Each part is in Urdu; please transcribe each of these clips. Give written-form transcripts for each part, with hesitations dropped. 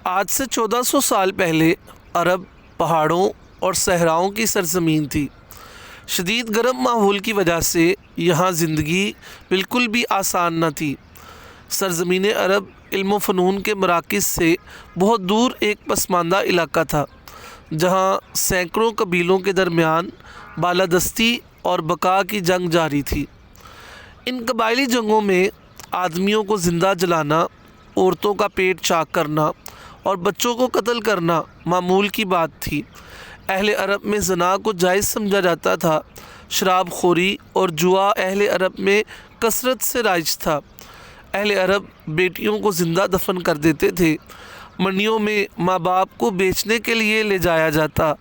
آج سے 1400 سال پہلے عرب پہاڑوں اور صحراؤں کی سرزمین تھی۔ شدید گرم ماحول کی وجہ سے یہاں زندگی بالکل بھی آسان نہ تھی۔ سرزمین عرب علم و فنون کے مراکز سے بہت دور ایک پسماندہ علاقہ تھا، جہاں سینکڑوں قبیلوں کے درمیان بالادستی اور بقا کی جنگ جاری تھی۔ ان قبائلی جنگوں میں آدمیوں کو زندہ جلانا، عورتوں کا پیٹ چاک کرنا اور بچوں کو قتل کرنا معمول کی بات تھی۔ اہل عرب میں زنا کو جائز سمجھا جاتا تھا۔ شراب خوری اور جوا اہل عرب میں کثرت سے رائج تھا۔ اہل عرب بیٹیوں کو زندہ دفن کر دیتے تھے۔ منڈیوں میں ماں باپ کو بیچنے کے لیے لے جایا جاتا۔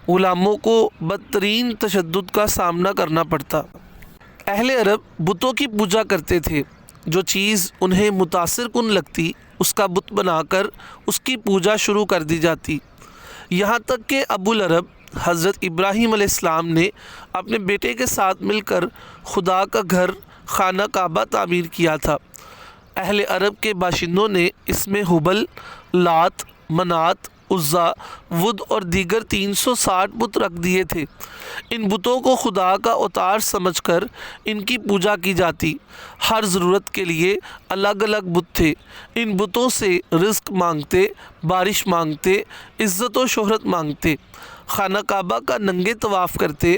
غلاموں کو بدترین تشدد کا سامنا کرنا پڑتا۔ اہل عرب بتوں کی پوجا کرتے تھے۔ جو چیز انہیں متاثر کن لگتی اس کا بت بنا کر اس کی پوجا شروع کر دی جاتی۔ یہاں تک کہ ابو العرب حضرت ابراہیم علیہ السلام نے اپنے بیٹے کے ساتھ مل کر خدا کا گھر خانہ کعبہ تعمیر کیا تھا۔ اہل عرب کے باشندوں نے اس میں ہبل، لات، منات، عزا، ود اور دیگر 360 بت رکھ دیے تھے۔ ان بتوں کو خدا کا اوتار سمجھ کر ان کی پوجا کی جاتی۔ ہر ضرورت کے لیے الگ الگ بت تھے۔ ان بتوں سے رزق مانگتے، بارش مانگتے، عزت و شہرت مانگتے، خانہ کعبہ کا ننگے طواف کرتے۔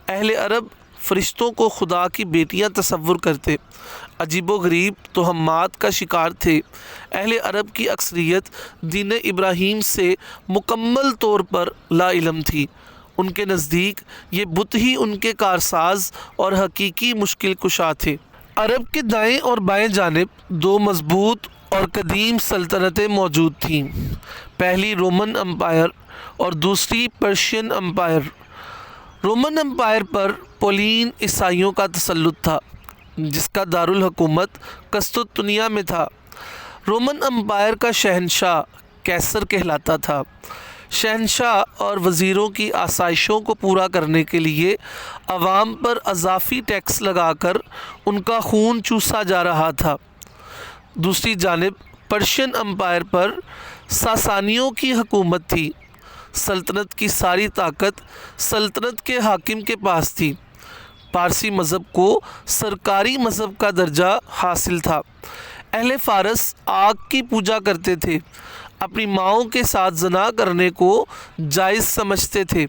اہل عرب فرشتوں کو خدا کی بیٹیاں تصور کرتے۔ عجیب و غریب توہمات کا شکار تھے۔ اہل عرب کی اکثریت دین ابراہیم سے مکمل طور پر لا علم تھی۔ ان کے نزدیک یہ بت ہی ان کے کارساز اور حقیقی مشکل کشا تھے۔ عرب کے دائیں اور بائیں جانب دو مضبوط اور قدیم سلطنتیں موجود تھیں، پہلی رومن امپائر اور دوسری پرشین امپائر۔ رومن امپائر پر پولین عیسائیوں کا تسلط تھا، جس کا دارالحکومت قسطنطنیہ میں تھا۔ رومن امپائر کا شہنشاہ کیسر کہلاتا تھا۔ شہنشاہ اور وزیروں کی آسائشوں کو پورا کرنے کے لیے عوام پر اضافی ٹیکس لگا کر ان کا خون چوسا جا رہا تھا۔ دوسری جانب پرشین امپائر پر ساسانیوں کی حکومت تھی۔ سلطنت کی ساری طاقت سلطنت کے حاکم کے پاس تھی۔ پارسی مذہب کو سرکاری مذہب کا درجہ حاصل تھا۔ اہل فارس آگ کی پوجا کرتے تھے، اپنی ماؤں کے ساتھ زنا کرنے کو جائز سمجھتے تھے،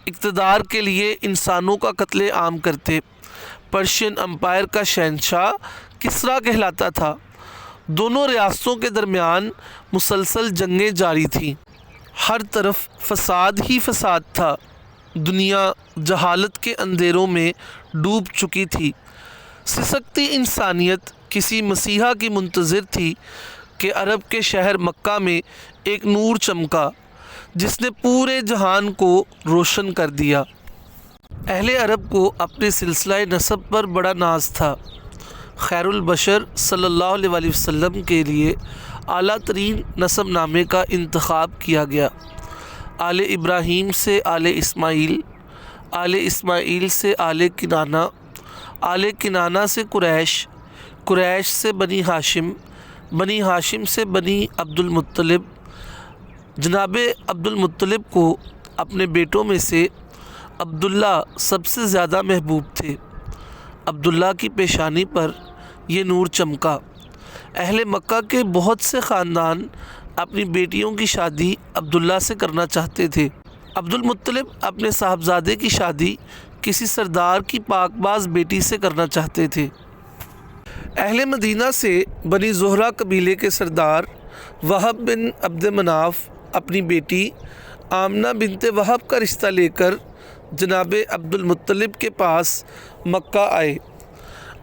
اقتدار کے لیے انسانوں کا قتل عام کرتے۔ پرشین امپائر کا شہنشاہ کسریٰ کہلاتا تھا۔ دونوں ریاستوں کے درمیان مسلسل جنگیں جاری تھیں۔ ہر طرف فساد ہی فساد تھا۔ دنیا جہالت کے اندھیروں میں ڈوب چکی تھی۔ سسکتی انسانیت کسی مسیحا کی منتظر تھی کہ عرب کے شہر مکہ میں ایک نور چمکا، جس نے پورے جہان کو روشن کر دیا۔ اہل عرب کو اپنے سلسلہ نسب پر بڑا ناز تھا۔ خیر البشر صلی اللہ علیہ وآلہ وسلم کے لیے اعلیٰ ترین نسب نامے کا انتخاب کیا گیا۔ آل ابراہیم سے آل اسماعیل، آل اسماعیل سے آل کنانہ، آل کنانہ سے قریش، قریش سے بنی ہاشم، بنی ہاشم سے بنی عبد المطلب۔ جناب عبد المطلب کو اپنے بیٹوں میں سے عبداللہ سب سے زیادہ محبوب تھے۔ عبداللہ کی پیشانی پر یہ نور چمکا۔ اہل مکہ کے بہت سے خاندان اپنی بیٹیوں کی شادی عبداللہ سے کرنا چاہتے تھے۔ عبد المطلب اپنے صاحبزادے کی شادی کسی سردار کی پاک باز بیٹی سے کرنا چاہتے تھے۔ اہل مدینہ سے بنی زہرہ قبیلے کے سردار وہب بن عبد مناف اپنی بیٹی آمنہ بنت وہب کا رشتہ لے کر جناب عبد المطلب کے پاس مکہ آئے۔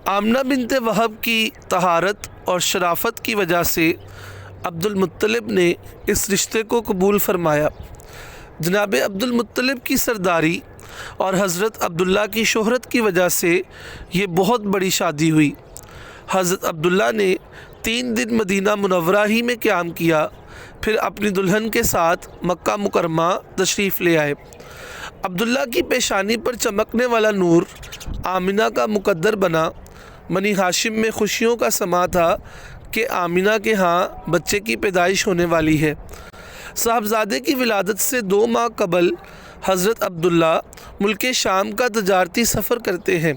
آمنہ بنت وہب کی طہارت اور شرافت کی وجہ سے عبد المطلب نے اس رشتے کو قبول فرمایا۔ جناب عبد المطلب کی سرداری اور حضرت عبداللہ کی شہرت کی وجہ سے یہ بہت بڑی شادی ہوئی۔ حضرت عبداللہ نے 3 دن مدینہ منورہ ہی میں قیام کیا، پھر اپنی دلہن کے ساتھ مکہ مکرمہ تشریف لے آئے۔ عبداللہ کی پیشانی پر چمکنے والا نور آمنہ کا مقدر بنا۔ بنی ہاشم میں خوشیوں کا سماں تھا کہ آمنہ کے ہاں بچے کی پیدائش ہونے والی ہے۔ صاحبزادے کی ولادت سے 2 ماہ قبل حضرت عبداللہ ملک شام کا تجارتی سفر کرتے ہیں۔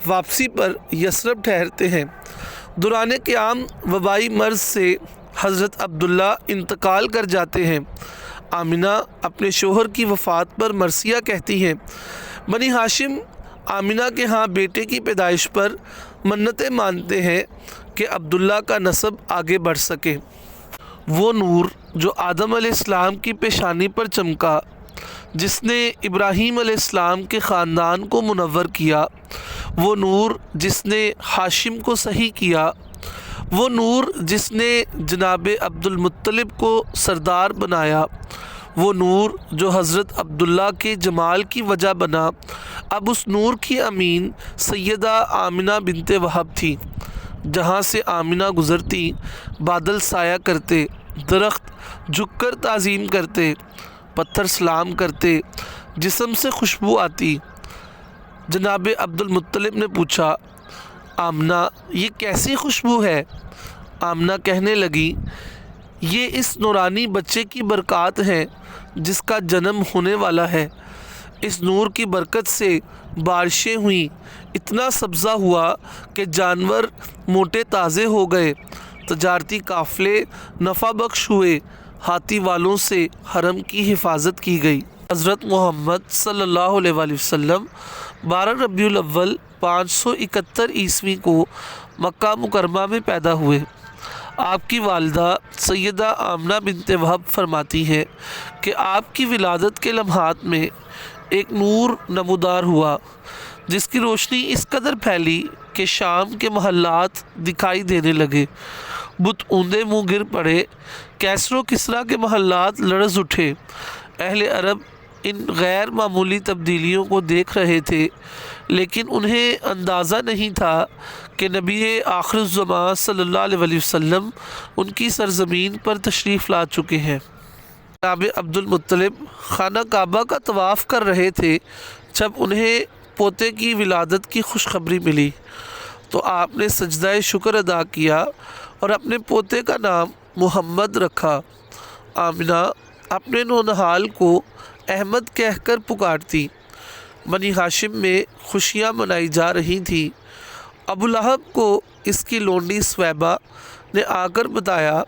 واپسی پر یثرب ٹھہرتے ہیں۔ دوران قیام وبائی مرض سے حضرت عبداللہ انتقال کر جاتے ہیں۔ آمنہ اپنے شوہر کی وفات پر مرثیہ کہتی ہیں، بنی ہاشم آمنہ کے ہاں بیٹے کی پیدائش پر منتیں مانتے ہیں کہ عبداللہ کا نسب آگے بڑھ سکے۔ وہ نور جو آدم علیہ السلام کی پیشانی پر چمکا، جس نے ابراہیم علیہ السلام کے خاندان کو منور کیا، وہ نور جس نے ہاشم کو صحیح کیا، وہ نور جس نے جناب عبد المطلب کو سردار بنایا، وہ نور جو حضرت عبداللہ کے جمال کی وجہ بنا، اب اس نور کی امین سیدہ آمنہ بنت وہب تھی۔ جہاں سے آمنہ گزرتی بادل سایہ کرتے، درخت جھک کر تعظیم کرتے، پتھر سلام کرتے، جسم سے خوشبو آتی۔ جناب عبد المطلب نے پوچھا، آمنہ یہ کیسی خوشبو ہے؟ آمنہ کہنے لگی، یہ اس نورانی بچے کی برکات ہیں جس کا جنم ہونے والا ہے۔ اس نور کی برکت سے بارشیں ہوئیں، اتنا سبزہ ہوا کہ جانور موٹے تازے ہو گئے، تجارتی قافلے نفع بخش ہوئے، ہاتھی والوں سے حرم کی حفاظت کی گئی۔ حضرت محمد صلی اللہ علیہ وآلہ وسلم 12 ربیع الاول 571 عیسوی کو مکہ مکرمہ میں پیدا ہوئے۔ آپ کی والدہ سیدہ آمنہ بنت وہب فرماتی ہیں کہ آپ کی ولادت کے لمحات میں ایک نور نمودار ہوا، جس کی روشنی اس قدر پھیلی کہ شام کے محلات دکھائی دینے لگے، بت اوندے منہ گر پڑے، کیسر و کسریٰ کے محلات لرز اٹھے۔ اہل عرب ان غیر معمولی تبدیلیوں کو دیکھ رہے تھے، لیکن انہیں اندازہ نہیں تھا کہ نبی آخر الزماں صلی اللہ علیہ وآلہ وسلم ان کی سرزمین پر تشریف لا چکے ہیں۔ جناب عبد المطلب خانہ کعبہ کا طواف کر رہے تھے جب انہیں پوتے کی ولادت کی خوشخبری ملی، تو آپ نے سجدہ شکر ادا کیا اور اپنے پوتے کا نام محمد رکھا۔ آمنہ اپنے نونہال کو احمد کہہ کر پکارتی۔ بنی ہاشم میں خوشیاں منائی جا رہی تھیں۔ ابو لہب کو اس کی لونڈی سویبہ نے آ کر بتایا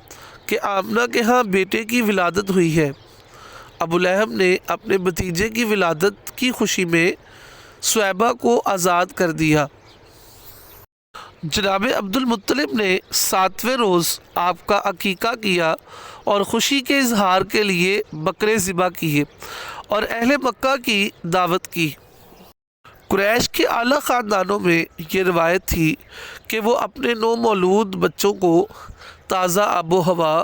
کہ آمنہ کے ہاں بیٹے کی ولادت ہوئی ہے۔ ابو لہب نے اپنے بھتیجے کی ولادت کی خوشی میں سویبہ کو آزاد کر دیا۔ جناب عبد المطلب نے 7ویں روز آپ کا عقیقہ کیا اور خوشی کے اظہار کے لیے بکرے ذبح کیے اور اہل مکہ کی دعوت کی۔ قریش کے اعلیٰ خاندانوں میں یہ روایت تھی کہ وہ اپنے نو مولود بچوں کو تازہ آب و ہوا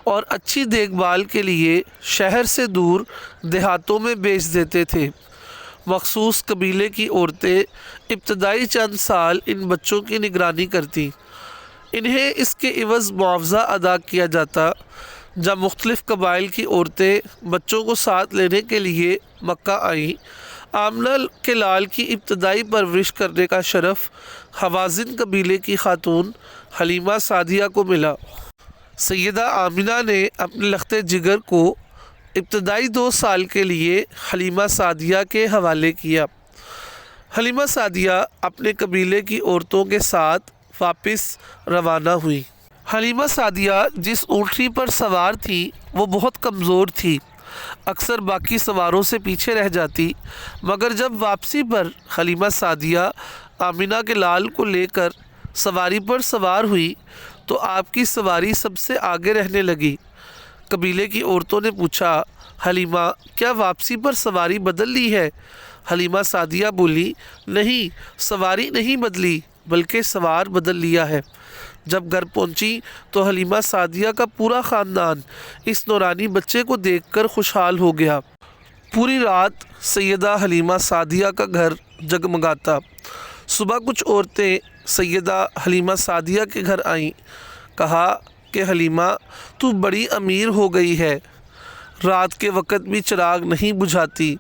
اور اچھی دیکھ بھال کے لیے شہر سے دور دیہاتوں میں بیچ دیتے تھے۔ مخصوص قبیلے کی عورتیں ابتدائی چند سال ان بچوں کی نگرانی کرتیں۔ انہیں اس کے عوض معاوضہ ادا کیا جاتا۔ جب مختلف قبائل کی عورتیں بچوں کو ساتھ لینے کے لیے مکہ آئیں، آمنہ کے لال کی ابتدائی پرورش کرنے کا شرف حوازن قبیلے کی خاتون حلیمہ سعدیہ کو ملا۔ سیدہ آمنہ نے اپنے لخت جگر کو ابتدائی 2 سال کے لیے حلیمہ سعدیہ کے حوالے کیا۔ حلیمہ سعدیہ اپنے قبیلے کی عورتوں کے ساتھ واپس روانہ ہوئی۔ حلیمہ سعدیہ جس اونٹنی پر سوار تھی وہ بہت کمزور تھی، اکثر باقی سواروں سے پیچھے رہ جاتی، مگر جب واپسی پر حلیمہ سعدیہ آمنہ کے لال کو لے کر سواری پر سوار ہوئی تو آپ کی سواری سب سے آگے رہنے لگی۔ قبیلے کی عورتوں نے پوچھا، حلیمہ کیا واپسی پر سواری بدل لی ہے؟ حلیمہ سعدیہ بولی، نہیں، سواری نہیں بدلی بلکہ سوار بدل لیا ہے۔ جب گھر پہنچی تو حلیمہ سعدیہ کا پورا خاندان اس نورانی بچے کو دیکھ کر خوشحال ہو گیا۔ پوری رات سیدہ حلیمہ سعدیہ کا گھر جگمگاتا۔ صبح کچھ عورتیں سیدہ حلیمہ سعدیہ کے گھر آئیں۔ کہا کہ حلیمہ تو بڑی امیر ہو گئی ہے، رات کے وقت بھی چراغ نہیں بجھاتی۔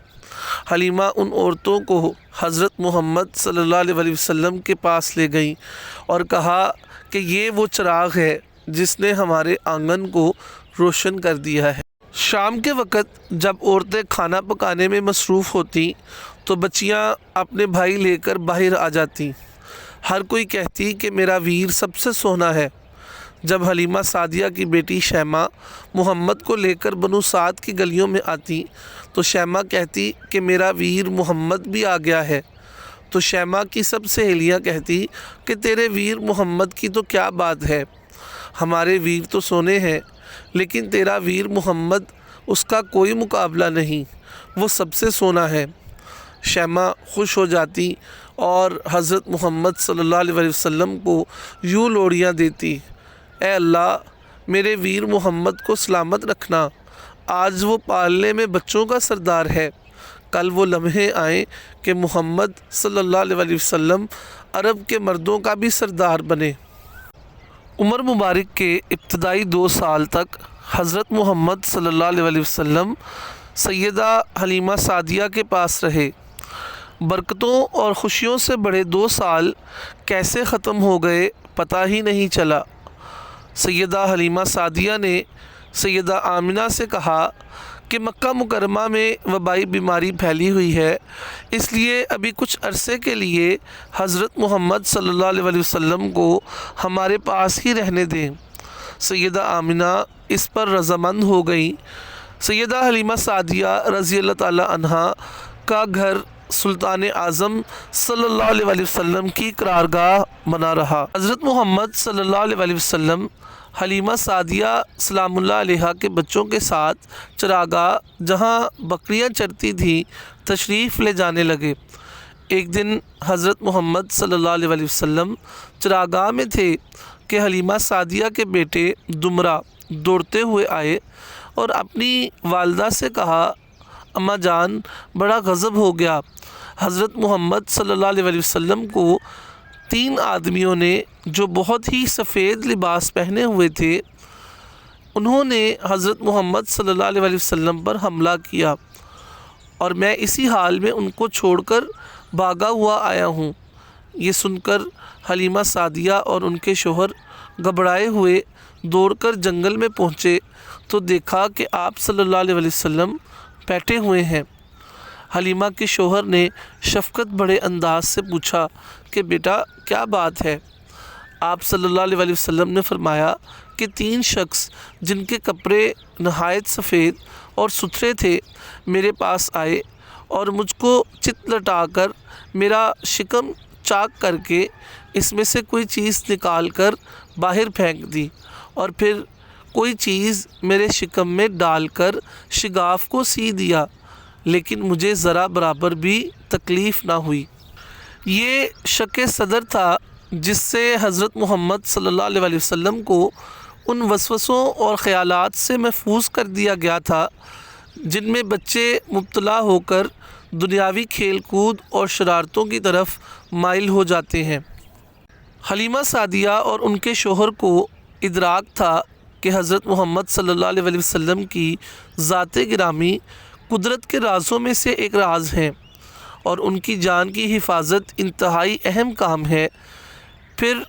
حلیمہ ان عورتوں کو حضرت محمد صلی اللہ علیہ وآلہ وسلم کے پاس لے گئیں اور کہا کہ یہ وہ چراغ ہے جس نے ہمارے آنگن کو روشن کر دیا ہے۔ شام کے وقت جب عورتیں کھانا پکانے میں مصروف ہوتیں تو بچیاں اپنے بھائی لے کر باہر آ جاتیں۔ ہر کوئی کہتی کہ میرا ویر سب سے سونا ہے۔ جب حلیمہ سعدیہ کی بیٹی شیمہ محمد کو لے کر بنو سعد کی گلیوں میں آتی تو شیمہ کہتی کہ میرا ویر محمد بھی آ گیا ہے۔ تو شیمہ کی سب سہیلیاں کہتی کہ تیرے ویر محمد کی تو کیا بات ہے، ہمارے ویر تو سونے ہیں، لیکن تیرا ویر محمد اس کا کوئی مقابلہ نہیں، وہ سب سے سونا ہے۔ شیمہ خوش ہو جاتی اور حضرت محمد صلی اللہ علیہ وسلم کو یوں لوڑیاں دیتی، اے اللہ میرے ویر محمد کو سلامت رکھنا، آج وہ پالنے میں بچوں کا سردار ہے، کل وہ لمحے آئیں کہ محمد صلی اللہ علیہ وسلم عرب کے مردوں کا بھی سردار بنے۔ عمر مبارک کے ابتدائی 2 سال تک حضرت محمد صلی اللہ علیہ وسلم سیدہ حلیمہ سعدیہ کے پاس رہے۔ برکتوں اور خوشیوں سے بڑے 2 سال کیسے ختم ہو گئے پتہ ہی نہیں چلا۔ سیدہ حلیمہ سعدیہ نے سیدہ آمنہ سے کہا کہ مکہ مکرمہ میں وبائی بیماری پھیلی ہوئی ہے، اس لیے ابھی کچھ عرصے کے لیے حضرت محمد صلی اللہ علیہ وسلم کو ہمارے پاس ہی رہنے دیں۔ سیدہ آمنہ اس پر رضامند ہو گئیں۔ سیدہ حلیمہ سعدیہ رضی اللہ تعالی عنہا کا گھر سلطان اعظم صلی اللہ علیہ وسلم کی قرارگاہ بنا رہا۔ حضرت محمد صلی اللہ علیہ وسلم حلیمہ سعدیہ سلام اللہ علیہا کے بچوں کے ساتھ چراگاہ جہاں بکریاں چرتی تھیں تشریف لے جانے لگے۔ ایک دن حضرت محمد صلی اللہ علیہ وسلم چراگاہ میں تھے کہ حلیمہ سعدیہ کے بیٹے دمرہ دوڑتے ہوئے آئے اور اپنی والدہ سے کہا، اماں جان بڑا غضب ہو گیا، حضرت محمد صلی اللہ علیہ وسلم کو 3 آدمیوں نے جو بہت ہی سفید لباس پہنے ہوئے تھے، انہوں نے حضرت محمد صلی اللہ علیہ وسلم پر حملہ کیا اور میں اسی حال میں ان کو چھوڑ کر بھاگا ہوا آیا ہوں۔ یہ سن کر حلیمہ سعدیہ اور ان کے شوہر گھبرائے ہوئے دوڑ کر جنگل میں پہنچے تو دیکھا کہ آپ صلی اللہ علیہ وسلم بیٹھے ہوئے ہیں۔ حلیمہ کے شوہر نے شفقت بڑے انداز سے پوچھا کہ بیٹا کیا بات ہے؟ آپ صلی اللہ علیہ وسلم نے فرمایا کہ 3 شخص جن کے کپڑے نہایت سفید اور ستھرے تھے میرے پاس آئے اور مجھ کو چت لٹا کر میرا شکم چاک کر کے اس میں سے کوئی چیز نکال کر باہر پھینک دی اور پھر کوئی چیز میرے شکم میں ڈال کر شگاف کو سی دیا، لیکن مجھے ذرا برابر بھی تکلیف نہ ہوئی۔ یہ شک صدر تھا جس سے حضرت محمد صلی اللہ علیہ وسلم کو ان وسوسوں اور خیالات سے محفوظ کر دیا گیا تھا جن میں بچے مبتلا ہو کر دنیاوی کھیل کود اور شرارتوں کی طرف مائل ہو جاتے ہیں۔ حلیمہ سعدیہ اور ان کے شوہر کو ادراک تھا کہ حضرت محمد صلی اللہ علیہ وسلم کی ذات گرامی قدرت کے رازوں میں سے ایک راز ہیں اور ان کی جان کی حفاظت انتہائی اہم کام ہے۔ پھر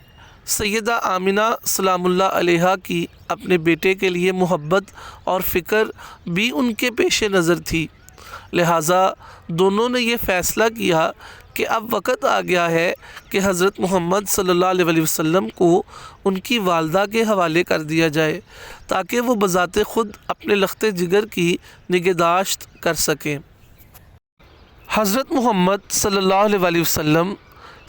سیدہ آمنہ سلام اللہ علیہا کی اپنے بیٹے کے لیے محبت اور فکر بھی ان کے پیش نظر تھی، لہٰذا دونوں نے یہ فیصلہ کیا کہ اب وقت آ گیا ہے کہ حضرت محمد صلی اللہ علیہ وسلم کو ان کی والدہ کے حوالے کر دیا جائے تاکہ وہ بذات خود اپنے لخت جگر کی نگہداشت کر سکیں۔ حضرت محمد صلی اللہ علیہ وسلم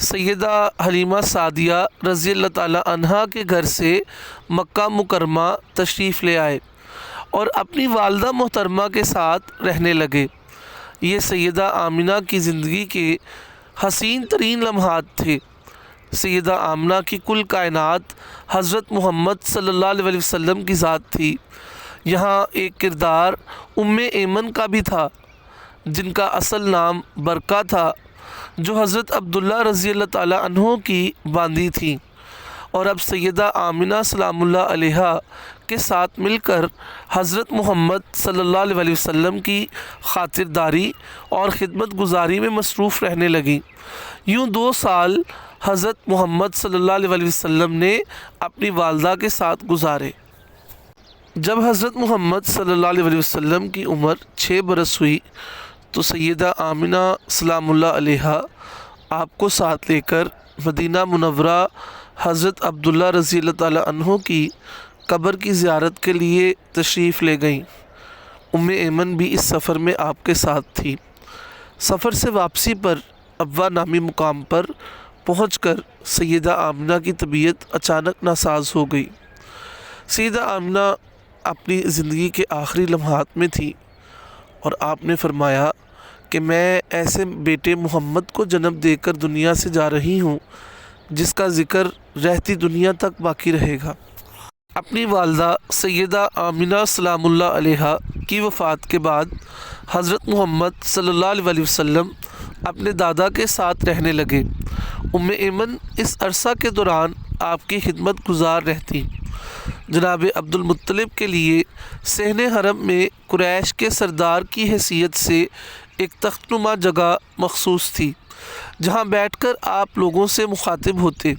سیدہ حلیمہ سعدیہ رضی اللہ تعالی عنہا کے گھر سے مکہ مکرمہ تشریف لے آئے اور اپنی والدہ محترمہ کے ساتھ رہنے لگے۔ یہ سیدہ آمنہ کی زندگی کے حسین ترین لمحات تھے۔ سیدہ آمنہ کی کل کائنات حضرت محمد صلی اللہ علیہ وسلم کی ذات تھی۔ یہاں ایک کردار ایمن کا بھی تھا جن کا اصل نام برکہ تھا، جو حضرت عبداللہ رضی اللہ تعالی عنہ کی باندی تھیں، اور اب سیدہ آمنہ سلام اللہ علیہا کے ساتھ مل کر حضرت محمد صلی اللہ علیہ وسلم کی خاطرداری اور خدمت گزاری میں مصروف رہنے لگیں۔ یوں 2 سال حضرت محمد صلی اللہ علیہ وسلم نے اپنی والدہ کے ساتھ گزارے۔ جب حضرت محمد صلی اللہ علیہ وسلم کی عمر 6 برس ہوئی تو سیدہ آمنہ سلام اللہ علیہا آپ کو ساتھ لے کر مدینہ منورہ حضرت عبداللہ رضی اللہ تعالیٰ عنہ کی قبر کی زیارت کے لیے تشریف لے گئیں۔ ایمن بھی اس سفر میں آپ کے ساتھ تھی۔ سفر سے واپسی پر ابوا نامی مقام پر پہنچ کر سیدہ آمنہ کی طبیعت اچانک ناساز ہو گئی۔ سیدہ آمنہ اپنی زندگی کے آخری لمحات میں تھی اور آپ نے فرمایا کہ میں ایسے بیٹے محمد کو جنم دے کر دنیا سے جا رہی ہوں جس کا ذکر رہتی دنیا تک باقی رہے گا۔ اپنی والدہ سیدہ آمنہ سلام اللہ علیہا کی وفات کے بعد حضرت محمد صلی اللہ علیہ وسلم اپنے دادا کے ساتھ رہنے لگے۔ ایمن اس عرصہ کے دوران آپ کی خدمت گزار رہتی۔ جناب عبد المطلب کے لیے صحن حرم میں قریش کے سردار کی حیثیت سے ایک تخت نما جگہ مخصوص تھی جہاں بیٹھ کر آپ لوگوں سے مخاطب ہوتے۔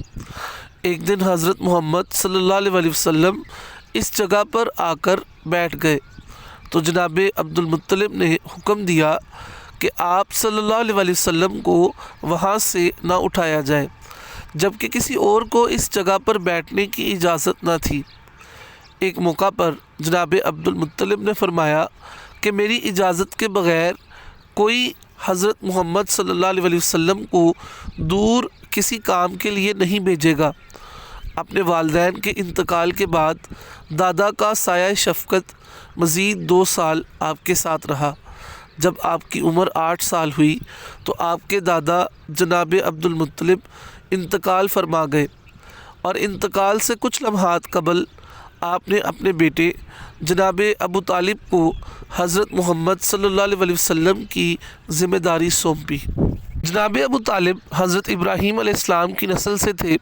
ایک دن حضرت محمد صلی اللہ علیہ وسلم اس جگہ پر آ کر بیٹھ گئے تو جناب عبد المطلب نے حکم دیا کہ آپ صلی اللہ علیہ وسلم کو وہاں سے نہ اٹھایا جائے، جبکہ کسی اور کو اس جگہ پر بیٹھنے کی اجازت نہ تھی۔ ایک موقع پر جناب عبد المطلب نے فرمایا کہ میری اجازت کے بغیر کوئی حضرت محمد صلی اللہ علیہ وسلم کو دور کسی کام کے لیے نہیں بھیجے گا۔ اپنے والدین کے انتقال کے بعد دادا کا سایہ شفقت مزید 2 سال آپ کے ساتھ رہا۔ جب آپ کی عمر 8 سال ہوئی تو آپ کے دادا جناب عبد المطلب انتقال فرما گئے اور انتقال سے کچھ لمحات قبل آپ نے اپنے بیٹے جناب ابو طالب کو حضرت محمد صلی اللہ علیہ وسلم کی ذمہ داری سونپی۔ جناب ابو طالب حضرت ابراہیم علیہ السلام کی نسل سے تھے۔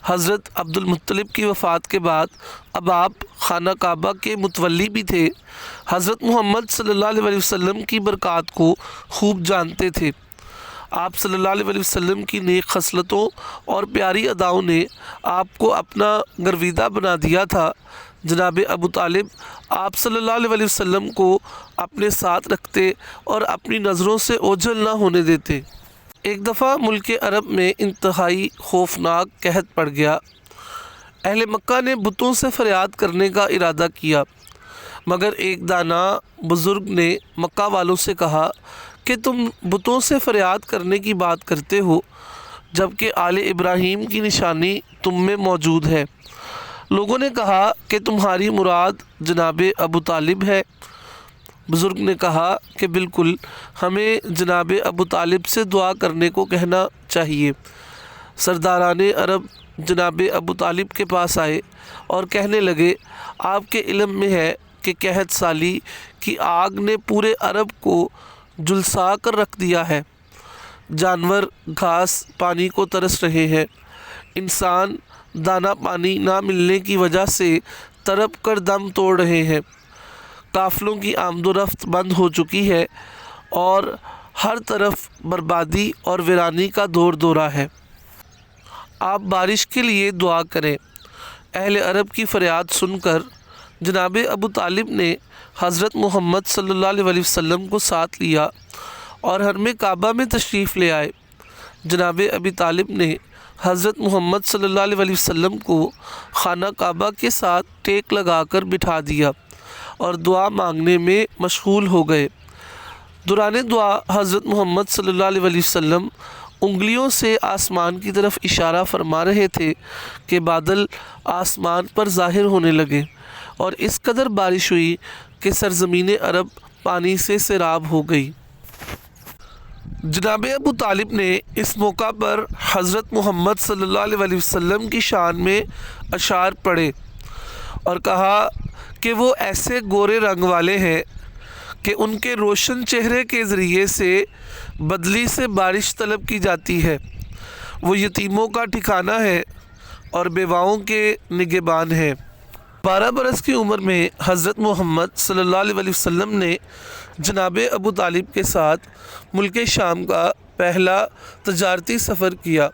حضرت عبد المطلب کی وفات کے بعد اب آپ خانہ کعبہ کے متولی بھی تھے۔ حضرت محمد صلی اللہ علیہ وسلم کی برکات کو خوب جانتے تھے۔ آپ صلی اللہ علیہ وسلم کی نیک خصلتوں اور پیاری اداؤں نے آپ کو اپنا گرویدہ بنا دیا تھا۔ جناب ابو طالب آپ صلی اللہ علیہ وسلم کو اپنے ساتھ رکھتے اور اپنی نظروں سے اوجھل نہ ہونے دیتے۔ ایک دفعہ ملک عرب میں انتہائی خوفناک قحط پڑ گیا۔ اہل مکہ نے بتوں سے فریاد کرنے کا ارادہ کیا، مگر ایک دانا بزرگ نے مکہ والوں سے کہا کہ تم بتوں سے فریاد کرنے کی بات کرتے ہو جبکہ آل ابراہیم کی نشانی تم میں موجود ہے۔ لوگوں نے کہا کہ تمہاری مراد جناب ابو طالب ہے۔ بزرگ نے کہا کہ بالکل، ہمیں جناب ابو طالب سے دعا کرنے کو کہنا چاہیے۔ سرداران عرب جناب ابو طالب کے پاس آئے اور کہنے لگے، آپ کے علم میں ہے کہ قحط سالی کی آگ نے پورے عرب کو جھلسا کر رکھ دیا ہے۔ جانور گھاس پانی کو ترس رہے ہیں، انسان دانہ پانی نہ ملنے کی وجہ سے تڑپ کر دم توڑ رہے ہیں، قافلوں کی آمد و رفت بند ہو چکی ہے اور ہر طرف بربادی اور ویرانی کا دور دورہ ہے۔ آپ بارش کے لیے دعا کریں۔ اہل عرب کی فریاد سن کر جناب ابو طالب نے حضرت محمد صلی اللہ علیہ وسلم کو ساتھ لیا اور حرم کعبہ میں تشریف لے آئے۔ جناب ابی طالب نے حضرت محمد صلی اللہ علیہ وسلم کو خانہ کعبہ کے ساتھ ٹیک لگا کر بٹھا دیا اور دعا مانگنے میں مشغول ہو گئے۔ دوران دعا حضرت محمد صلی اللہ علیہ وسلم انگلیوں سے آسمان کی طرف اشارہ فرما رہے تھے کہ بادل آسمان پر ظاہر ہونے لگے اور اس قدر بارش ہوئی کہ سرزمین عرب پانی سے سیراب ہو گئی۔ جناب ابو طالب نے اس موقع پر حضرت محمد صلی اللہ علیہ وسلم کی شان میں اشعار پڑھے اور کہا کہ وہ ایسے گورے رنگ والے ہیں کہ ان کے روشن چہرے کے ذریعے سے بدلی سے بارش طلب کی جاتی ہے۔ وہ یتیموں کا ٹھکانہ ہے اور بیواؤں کے نگہبان ہیں۔ 12 برس کی عمر میں حضرت محمد صلی اللہ علیہ وسلم نے جناب ابو طالب کے ساتھ ملک شام کا پہلا تجارتی سفر کیا۔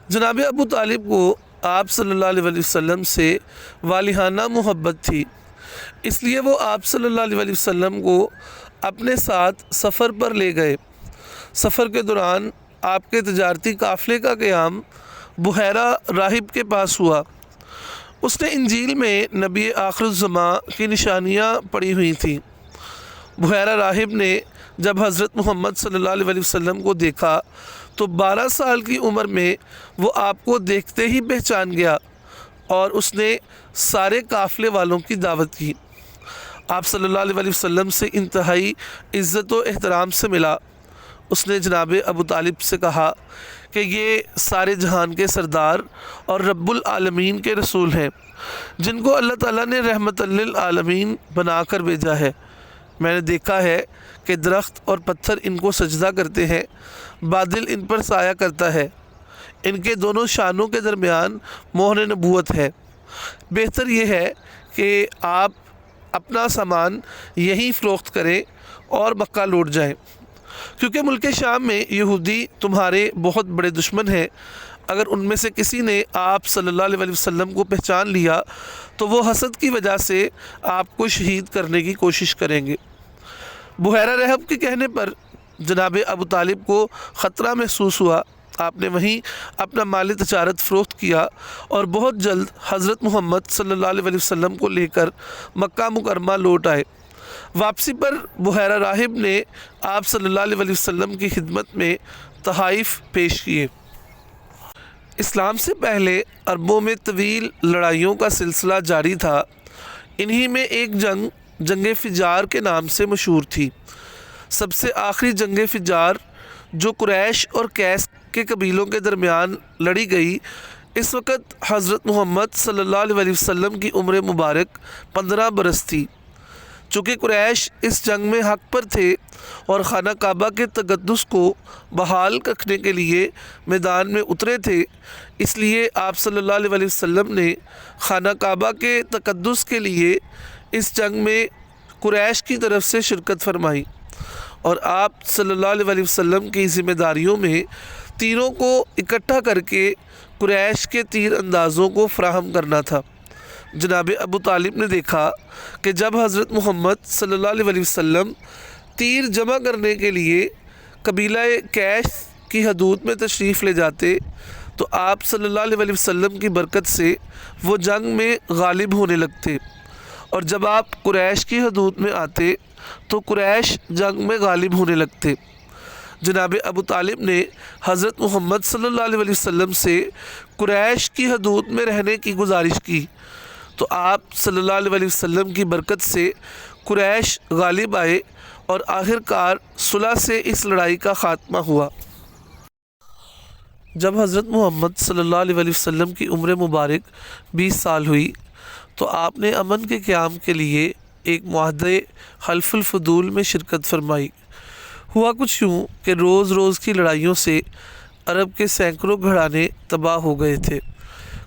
جناب ابو طالب کو آپ صلی اللہ علیہ وسلم سے والہانہ محبت تھی، اس لیے وہ آپ صلی اللہ علیہ وسلم کو اپنے ساتھ سفر پر لے گئے۔ سفر کے دوران آپ کے تجارتی قافلے کا قیام بحیرہ راہب کے پاس ہوا۔ اس نے انجیل میں نبی آخر الزماں کی نشانیاں پڑھی ہوئی تھیں۔ بحیرہ راہب نے جب حضرت محمد صلی اللہ علیہ وسلم کو دیکھا تو 12 سال کی عمر میں وہ آپ کو دیکھتے ہی پہچان گیا اور اس نے سارے قافلے والوں کی دعوت کی۔ آپ صلی اللہ علیہ وسلم سے انتہائی عزت و احترام سے ملا۔ اس نے جناب ابو طالب سے کہا کہ یہ سارے جہان کے سردار اور رب العالمین کے رسول ہیں، جن کو اللہ تعالیٰ نے رحمت للعالمین بنا کر بھیجا ہے۔ میں نے دیکھا ہے کہ درخت اور پتھر ان کو سجدہ کرتے ہیں، بادل ان پر سایہ کرتا ہے، ان کے دونوں شانوں کے درمیان مہر نبوت ہے۔ بہتر یہ ہے کہ آپ اپنا سامان یہیں فروخت کریں اور مکہ لوٹ جائیں، کیونکہ ملک شام میں یہودی تمہارے بہت بڑے دشمن ہیں۔ اگر ان میں سے کسی نے آپ صلی اللہ علیہ وسلم کو پہچان لیا تو وہ حسد کی وجہ سے آپ کو شہید کرنے کی کوشش کریں گے۔ بحیرہ رحب کے کہنے پر جناب ابو طالب کو خطرہ محسوس ہوا۔ آپ نے وہیں اپنا مال تجارت فروخت کیا اور بہت جلد حضرت محمد صلی اللہ علیہ وسلم کو لے کر مکہ مکرمہ لوٹ آئے۔ واپسی پر بحیرہ راہب نے آپ صلی اللہ علیہ وسلم کی خدمت میں تحائف پیش کیے۔ اسلام سے پہلے عربوں میں طویل لڑائیوں کا سلسلہ جاری تھا۔ انہی میں ایک جنگ فجار کے نام سے مشہور تھی۔ سب سے آخری جنگ فجار جو قریش اور کیس کے قبیلوں کے درمیان لڑی گئی، اس وقت حضرت محمد صلی اللہ علیہ وسلم کی عمر مبارک 15 برس تھی۔ چونکہ قریش اس جنگ میں حق پر تھے اور خانہ کعبہ کے تقدس کو بحال رکھنے کے لیے میدان میں اترے تھے، اس لیے آپ صلی اللہ علیہ وسلم نے خانہ کعبہ کے تقدس کے لیے اس جنگ میں قریش کی طرف سے شرکت فرمائی، اور آپ صلی اللہ علیہ وسلم کی ذمہ داریوں میں تیروں کو اکٹھا کر کے قریش کے تیر اندازوں کو فراہم کرنا تھا۔ جناب ابو طالب نے دیکھا کہ جب حضرت محمد صلی اللہ علیہ وسلم تیر جمع کرنے کے لیے قبیلہ کیس کی حدود میں تشریف لے جاتے تو آپ صلی اللہ علیہ وسلم کی برکت سے وہ جنگ میں غالب ہونے لگتے، اور جب آپ قریش کی حدود میں آتے تو قریش جنگ میں غالب ہونے لگتے۔ جناب ابو طالب نے حضرت محمد صلی اللہ علیہ وسلم سے قریش کی حدود میں رہنے کی گزارش کی تو آپ صلی اللہ علیہ وسلم کی برکت سے قریش غالب آئے اور آخرکار صلح سے اس لڑائی کا خاتمہ ہوا۔ جب حضرت محمد صلی اللہ علیہ وسلم کی عمر مبارک 20 سال ہوئی تو آپ نے امن کے قیام کے لیے ایک معاہدے حلف الفضول میں شرکت فرمائی۔ ہوا کچھ یوں کہ روز روز کی لڑائیوں سے عرب کے سینکڑوں گھرانے تباہ ہو گئے تھے۔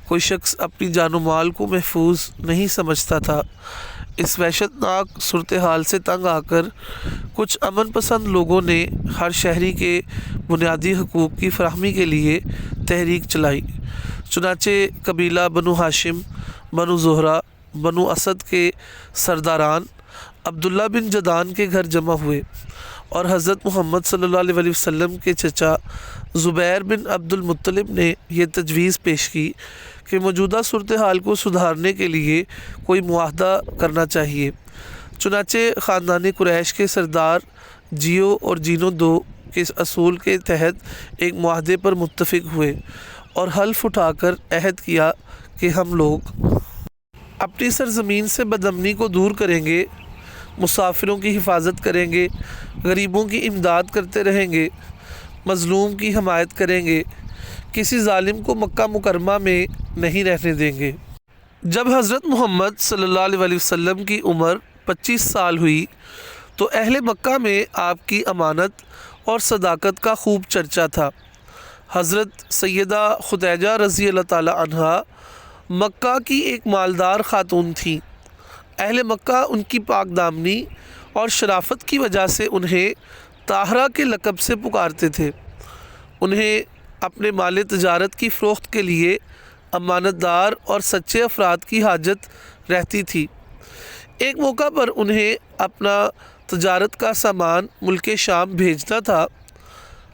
کوئی شخص اپنی جان و مال کو محفوظ نہیں سمجھتا تھا۔ اس وحشت ناک صورتحال سے تنگ آ کر کچھ امن پسند لوگوں نے ہر شہری کے بنیادی حقوق کی فراہمی کے لیے تحریک چلائی۔ چنانچہ قبیلہ بنو ہاشم، بنو زہرہ، بنو اسد کے سرداران عبداللہ بن جدعان کے گھر جمع ہوئے اور حضرت محمد صلی اللہ علیہ وسلم کے چچا زبیر بن عبد المطلب نے یہ تجویز پیش کی کہ موجودہ صورتحال کو سدھارنے کے لیے کوئی معاہدہ کرنا چاہیے۔ چنانچہ خاندان قریش کے سردار جیو اور جینو دو کے اصول کے تحت ایک معاہدے پر متفق ہوئے اور حلف اٹھا کر عہد کیا کہ ہم لوگ اپنی سرزمین سے بدامنی کو دور کریں گے، مسافروں کی حفاظت کریں گے، غریبوں کی امداد کرتے رہیں گے، مظلوم کی حمایت کریں گے، کسی ظالم کو مکہ مکرمہ میں نہیں رہنے دیں گے۔ جب حضرت محمد صلی اللہ علیہ وسلم کی عمر 25 سال ہوئی تو اہل مکہ میں آپ کی امانت اور صداقت کا خوب چرچا تھا۔ حضرت سیدہ خدیجہ رضی اللہ تعالی عنہا مکہ کی ایک مالدار خاتون تھیں۔ اہل مکہ ان کی پاک دامنی اور شرافت کی وجہ سے انہیں طاہرہ کے لقب سے پکارتے تھے۔ انہیں اپنے مال تجارت کی فروخت کے لیے امانت دار اور سچے افراد کی حاجت رہتی تھی، ایک موقع پر انہیں اپنا تجارت کا سامان ملک شام بھیجنا تھا۔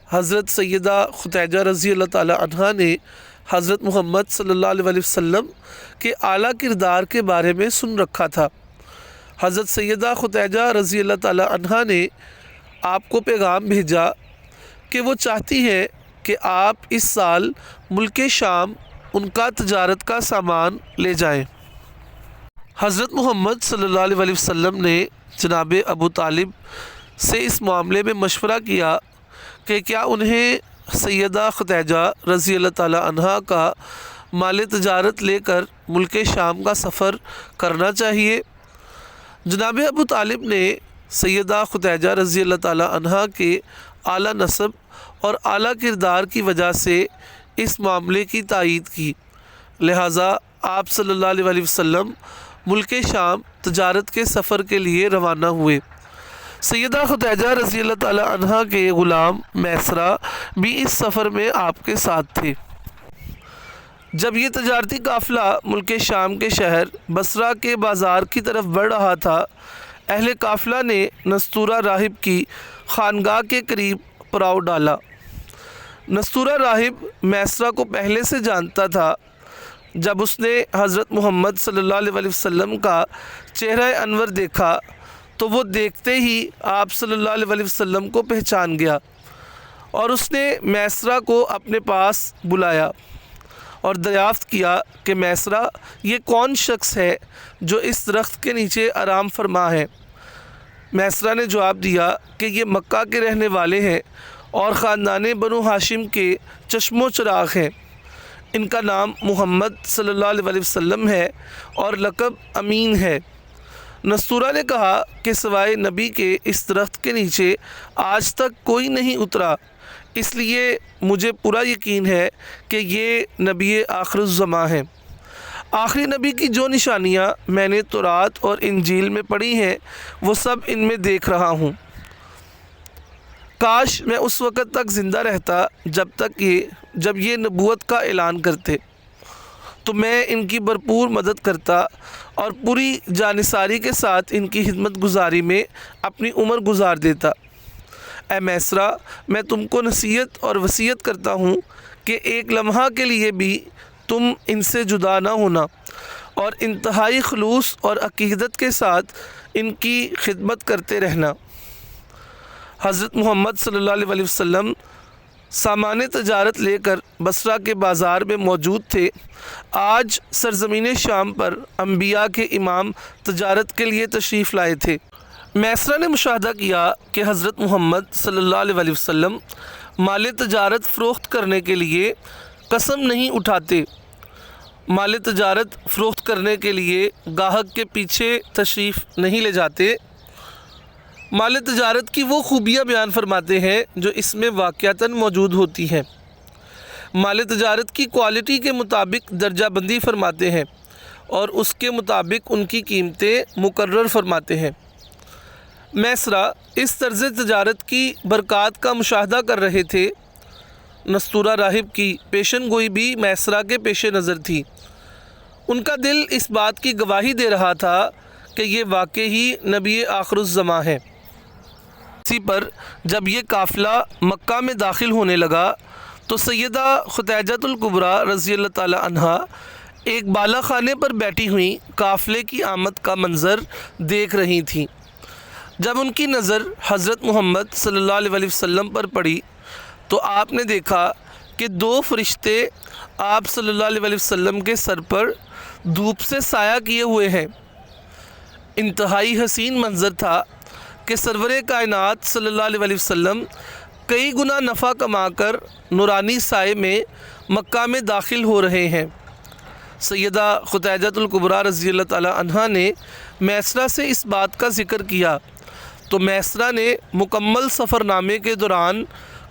حضرت سیدہ ختیجہ رضی اللہ تعالی عنہا نے حضرت محمد صلی اللہ علیہ وسلم کے اعلیٰ کردار کے بارے میں سن رکھا تھا۔ حضرت سیدہ ختیجہ رضی اللہ تعالی عنہا نے آپ کو پیغام بھیجا کہ وہ چاہتی ہے کہ آپ اس سال ملک شام ان کا تجارت کا سامان لے جائیں۔ حضرت محمد صلی اللہ علیہ وسلم نے جناب ابو طالب سے اس معاملے میں مشورہ کیا کہ کیا انہیں سیدہ ختیجہ رضی اللہ تعالی عنہا کا مال تجارت لے کر ملک شام کا سفر کرنا چاہیے۔ جناب ابو طالب نے سیدہ ختیجہ رضی اللہ تعالی عنہا کے اعلیٰ نسب اور اعلیٰ کردار کی وجہ سے اس معاملے کی تائید کی، لہٰذا آپ صلی اللہ علیہ وسلم ملک شام تجارت کے سفر کے لیے روانہ ہوئے۔ سیدہ ختیجہ رضی اللہ تعالی عنہا کے غلام میسرہ بھی اس سفر میں آپ کے ساتھ تھے۔ جب یہ تجارتی قافلہ ملک شام کے شہر بصرہ کے بازار کی طرف بڑھ رہا تھا، اہل قافلہ نے نستورہ راہب کی خانگاہ کے قریب پڑاؤ ڈالا۔ نستورہ راہب میسرہ کو پہلے سے جانتا تھا۔ جب اس نے حضرت محمد صلی اللہ علیہ وسلم کا چہرہ انور دیکھا تو وہ دیکھتے ہی آپ صلی اللہ علیہ وسلم کو پہچان گیا، اور اس نے میسرہ کو اپنے پاس بلایا اور دریافت کیا کہ میسرہ، یہ کون شخص ہے جو اس درخت کے نیچے آرام فرما ہے؟ میسرہ نے جواب دیا کہ یہ مکہ کے رہنے والے ہیں اور خاندان بنو ہاشم کے چشم و چراغ ہیں۔ ان کا نام محمد صلی اللہ علیہ وسلم ہے اور لقب امین ہے۔ نستورہ نے کہا کہ سوائے نبی کے اس درخت کے نیچے آج تک کوئی نہیں اترا، اس لیے مجھے پورا یقین ہے کہ یہ نبی آخر الزماں ہیں۔ آخری نبی کی جو نشانیاں میں نے تورات اور انجیل میں پڑھی ہیں وہ سب ان میں دیکھ رہا ہوں۔ کاش میں اس وقت تک زندہ رہتا جب یہ نبوت کا اعلان کرتے، تو میں ان کی بھرپور مدد کرتا اور پوری جانثاری کے ساتھ ان کی خدمت گزاری میں اپنی عمر گزار دیتا۔ اے میسرہ، میں تم کو نصیحت اور وصیت کرتا ہوں کہ ایک لمحہ کے لیے بھی تم ان سے جدا نہ ہونا اور انتہائی خلوص اور عقیدت کے ساتھ ان کی خدمت کرتے رہنا۔ حضرت محمد صلی اللہ علیہ وسلم سامان تجارت لے کر بصرہ کے بازار میں موجود تھے۔ آج سرزمین شام پر انبیاء کے امام تجارت کے لیے تشریف لائے تھے۔ میسرہ نے مشاہدہ کیا کہ حضرت محمد صلی اللہ علیہ وسلم مال تجارت فروخت کرنے کے لیے قسم نہیں اٹھاتے۔ مال تجارت فروخت کرنے کے لیے گاہک کے پیچھے تشریف نہیں لے جاتے۔ مال تجارت کی وہ خوبیاں بیان فرماتے ہیں جو اس میں واقعتاً موجود ہوتی ہیں۔ مال تجارت کی کوالٹی کے مطابق درجہ بندی فرماتے ہیں اور اس کے مطابق ان کی قیمتیں مقرر فرماتے ہیں۔ میسرہ اس طرز تجارت کی برکات کا مشاہدہ کر رہے تھے۔ نستورہ راہب کی پیشن گوئی بھی میسرہ کے پیش نظر تھی۔ ان کا دل اس بات کی گواہی دے رہا تھا کہ یہ واقعی نبی آخر الزماں ہے۔ اسی پر جب یہ قافلہ مکہ میں داخل ہونے لگا تو سیدہ ختیجۃ الکبریٰ رضی اللہ تعالی عنہا ایک بالا خانے پر بیٹھی ہوئی قافلے کی آمد کا منظر دیکھ رہی تھیں۔ جب ان کی نظر حضرت محمد صلی اللہ علیہ وسلم پر پڑی تو آپ نے دیکھا کہ دو فرشتے آپ صلی اللہ علیہ وسلم کے سر پر دھوپ سے سایہ کیے ہوئے ہیں۔ انتہائی حسین منظر تھا کہ سرور کائنات صلی اللہ علیہ وسلم کئی گنا نفع کما کر نورانی سائے میں مکہ میں داخل ہو رہے ہیں۔ سیدہ ختیجۃ الکبریٰ رضی اللہ تعالی عنہا نے میسرہ سے اس بات کا ذکر کیا تو میسرہ نے مکمل سفر نامے کے دوران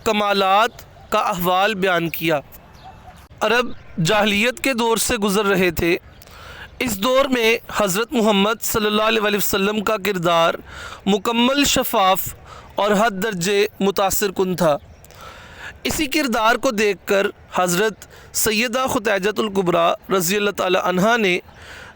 کمالات کا احوال بیان کیا۔ عرب جاہلیت کے دور سے گزر رہے تھے۔ اس دور میں حضرت محمد صلی اللہ علیہ وسلم کا کردار مکمل شفاف اور حد درجے متاثر کن تھا۔ اسی کردار کو دیکھ کر حضرت سیدہ ختیجۃ الکبریٰ رضی اللہ تعالی عنہا نے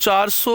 400